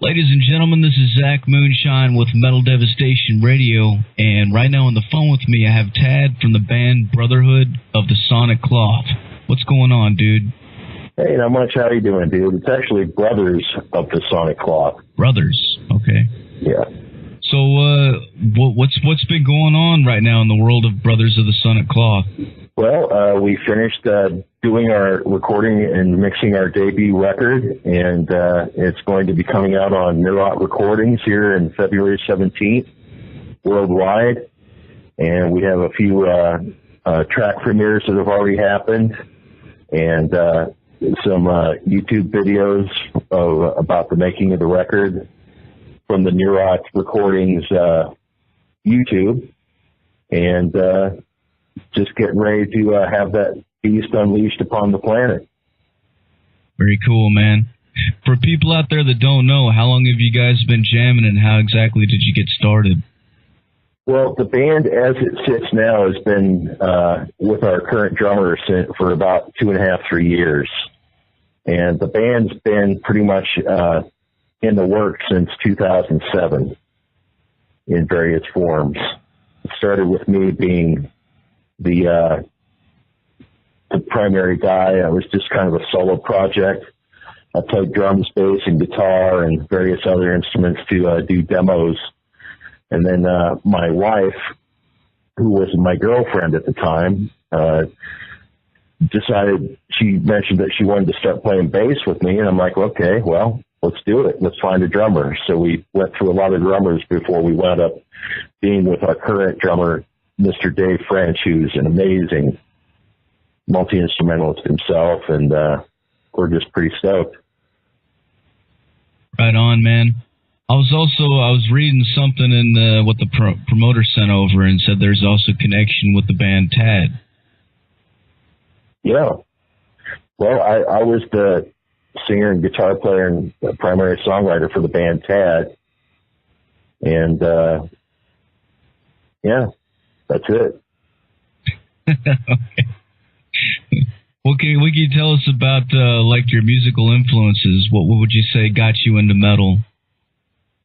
Ladies and gentlemen, this is Zach Moonshine with Metal Devastation Radio, and right now on the phone with me I have Tad from the band Brotherhood of the Sonic Cloth. What's going on, dude? Hey, not much. How you doing, dude? It's actually Brothers of the Sonic Cloth. Brothers, okay. Yeah. So, what's been going on right now in the world of Brothers of the Sonic Cloth? Well, we finished doing our recording and mixing our debut record, and it's going to be coming out on Neurot Recordings here in February 17th, worldwide. And we have a few track premieres that have already happened, and some YouTube videos about the making of the record from the Neurot Recordings YouTube, and just getting ready to have that beast unleashed upon the planet. Very cool, man. For people out there that don't know, how long have you guys been jamming, and how exactly did you get started? Well, the band as it sits now has been with our current drummer for about 2.5, 3 years. And the band's been pretty much in the works since 2007 in various forms. It started with me being the primary guy. I was just kind of a solo project. I played drums, bass, and guitar and various other instruments to do demos. And then my wife, who was my girlfriend at the time, she mentioned that she wanted to start playing bass with me. And I'm like, okay, well, let's do it. Let's find a drummer. So we went through a lot of drummers before we wound up being with our current drummer, Mr. Dave French, who's an amazing multi-instrumentalist himself, and we're just pretty stoked. Right on, man. I was reading something in what the promoter sent over, and said there's also connection with the band Tad. Yeah. Well, I was the singer and guitar player and primary songwriter for the band Tad, and yeah. That's it. Okay. What can you tell us about like your musical influences? What would you say got you into metal?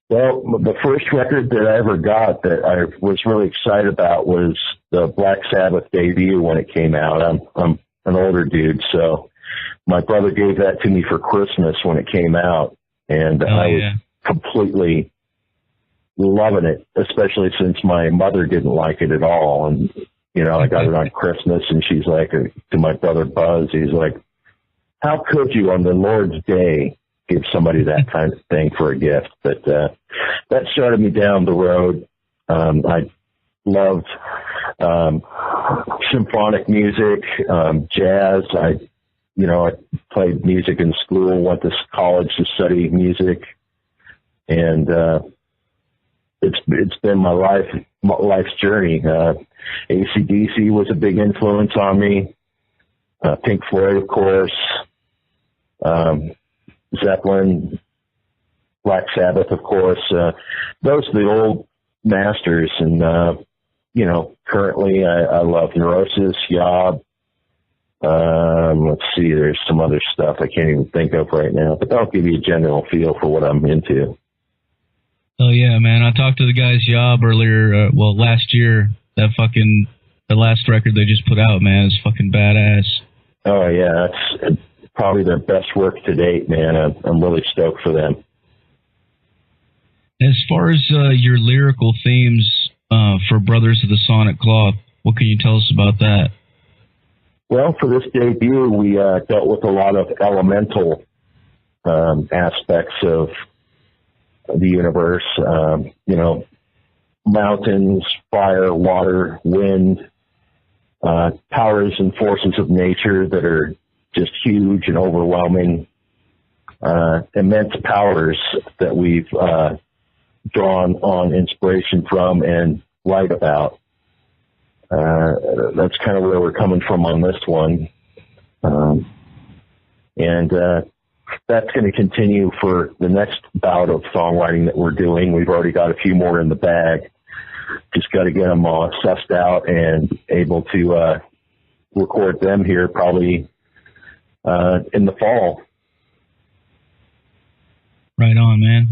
Well, the first record that I ever got that I was really excited about was the Black Sabbath debut when it came out. I'm an older dude, so my brother gave that to me for Christmas when it came out, and I was completely loving it, especially since my mother didn't like it at all. And, you know, I got it on Christmas, and she's like, to my brother Buzz, he's like, how could you on the Lord's Day give somebody that kind of thing for a gift? But that started me down the road. I loved symphonic music, jazz. I played music in school, went to college to study music, and it's been my life's journey. AC/DC was a big influence on me. Pink Floyd, of course. Zeppelin, Black Sabbath, of course. Those are the old masters. And, currently I love Neurosis, Yob. Let's see, there's some other stuff I can't even think of right now, but that'll give you a general feel for what I'm into. Oh yeah, man! I talked to the guys Yob earlier. Last year. The last record they just put out, man, is fucking badass. Oh yeah, it's probably their best work to date, man. I'm really stoked for them. As far as your lyrical themes for Brothers of the Sonic Cloth, what can you tell us about that? Well, for this debut, we dealt with a lot of elemental aspects of the universe, mountains, fire, water, wind, powers and forces of nature that are just huge and overwhelming, immense powers that we've drawn on inspiration from and write about. That's kind of where we're coming from on this one. And that's going to continue for the next bout of songwriting that we're doing. We've already got a few more in the bag. Just got to get them sussed out and able to record them here probably in the fall. Right on, man.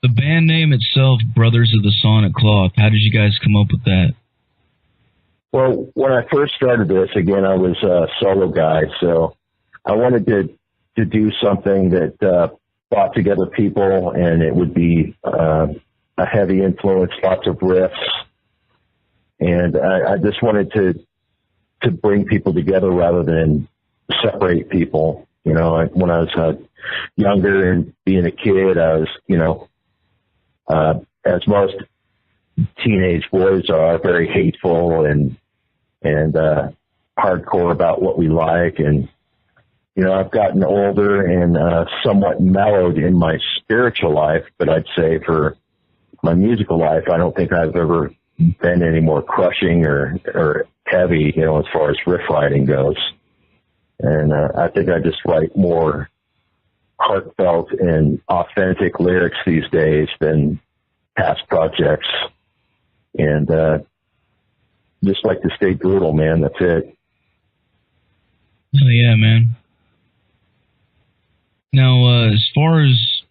The band name itself, Brothers of the Sonic Cloth, how did you guys come up with that? Well, when I first started this, again, I was a solo guy, so I wanted to do something that brought together people, and it would be a heavy influence, lots of riffs, and I just wanted to bring people together rather than separate people. You know, when I was younger and being a kid, I was, as most teenage boys are, very hateful and hardcore about what we like. And, you know, I've gotten older and somewhat mellowed in my spiritual life, but I'd say for my musical life, I don't think I've ever been any more crushing or heavy, you know, as far as riff writing goes. And I think I just write more heartfelt and authentic lyrics these days than past projects. And just like to stay brutal, man. That's it. Oh, yeah, man. Now, as far as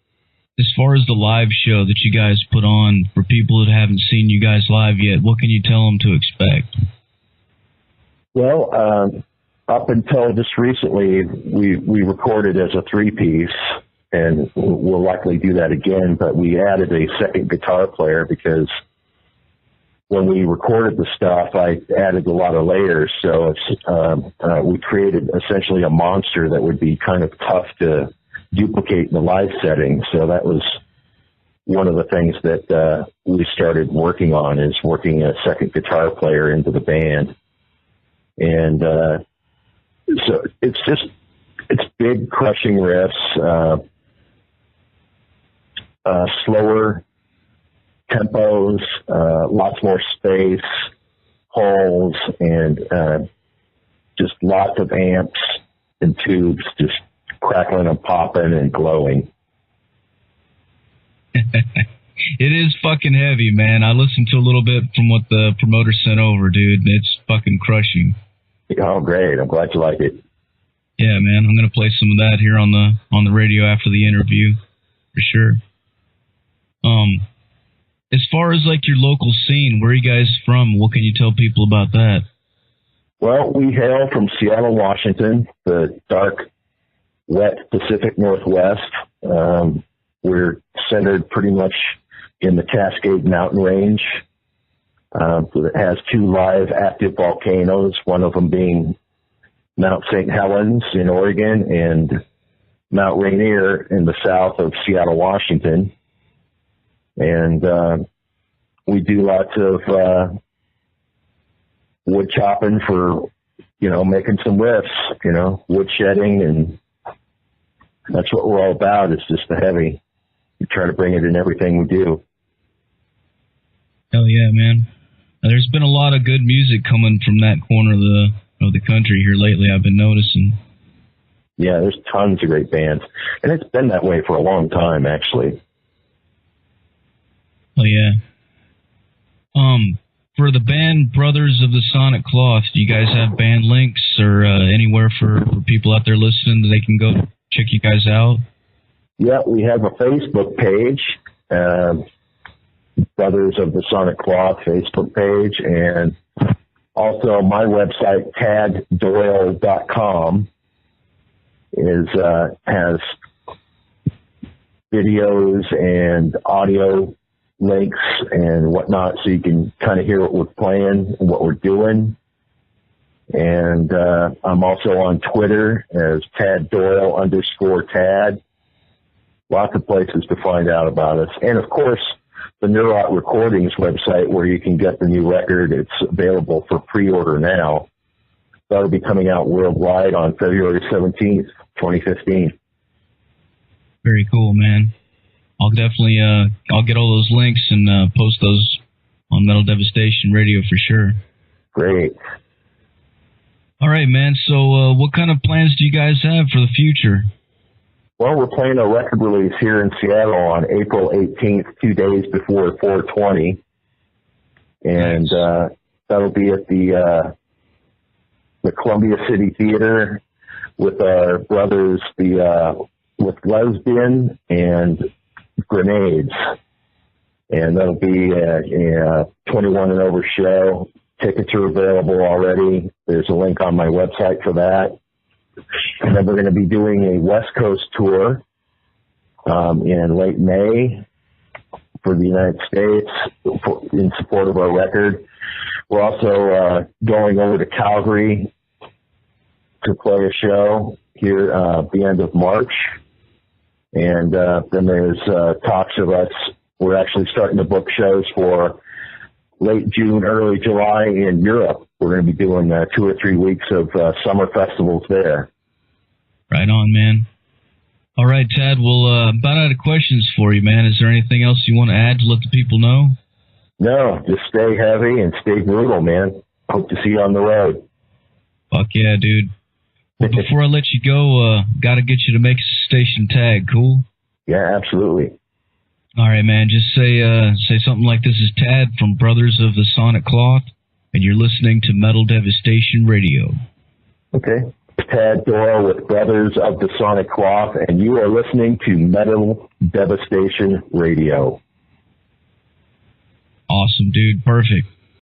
the live show that you guys put on, for people that haven't seen you guys live yet, what can you tell them to expect? Well, up until just recently, we recorded as a 3-piece, and we'll likely do that again, but we added a second guitar player because when we recorded the stuff, I added a lot of layers, so we created essentially a monster that would be kind of tough to duplicate in the live setting. So that was one of the things that we started working on, is working a second guitar player into the band. And so it's big, crushing riffs, slower tempos, lots more space, holes, and just lots of amps and tubes just crackling and popping and glowing. It is fucking heavy, man. I listened to a little bit from what the promoter sent over, dude. It's fucking crushing. Oh, great. I'm glad you like it. Yeah, man. I'm going to play some of that here on the radio after the interview, for sure. As far as like your local scene, where are you guys from? What can you tell people about that? Well, we hail from Seattle, Washington, the dark, wet Pacific Northwest. We're centered pretty much in the Cascade Mountain Range. It has 2 live active volcanoes, one of them being Mount St. Helens in Oregon and Mount Rainier in the south of Seattle, Washington. And we do lots of wood chopping for, you know, making some riffs, you know, wood shedding, and that's what we're all about. It's just the heavy. We try to bring it in everything we do. Hell yeah, man. There's been a lot of good music coming from that corner of the country here lately, I've been noticing. Yeah, there's tons of great bands. And it's been that way for a long time, actually. Oh, yeah. For the band Brothers of the Sonic Cloth, do you guys have band links or anywhere for people out there listening that they can go check you guys out? Yeah, we have a Facebook page, Brothers of the Sonic Cloth Facebook page, and also my website, taddoyle.com, has videos and audio links and whatnot, so you can kind of hear what we're playing and what we're doing. And I'm also on Twitter as Tad Doyle _Tad. Lots of places to find out about us. And of course, the Neurot Recordings website, where you can get the new record. It's available for pre-order now. That'll be coming out worldwide on February 17th, 2015. Very cool, man. I'll definitely, I'll get all those links and post those on Metal Devastation Radio for sure. Great. All right, man. So what kind of plans do you guys have for the future? Well, we're playing a record release here in Seattle on April 18th, 2 days before 420. And that'll be at the Columbia City Theater with our brothers, with Lesbian and Grenades. And that'll be a 21 and over show. Tickets are available already. There's a link on my website for that. And then we're going to be doing a West Coast tour in late May for the United States in support of our record. We're also going over to Calgary to play a show here at the end of March. And then there's talks of us. We're actually starting to book shows for late June, early July in Europe. We're going to be doing 2 or 3 weeks of summer festivals there. Right on, man. All right, Tad, well, about out of questions for you, man. Is there anything else you want to add to let the people know? No, just stay heavy and stay brutal, man. Hope to see you on the road. Fuck yeah, dude. Well, before I let you go, got to get you to make a station tag, cool? Yeah, absolutely. All right, man. Just say something like, this is Tad from Brothers of the Sonic Cloth, and you're listening to Metal Devastation Radio. Okay. Tad Doyle with Brothers of the Sonic Cloth, and you are listening to Metal Devastation Radio. Awesome, dude. Perfect.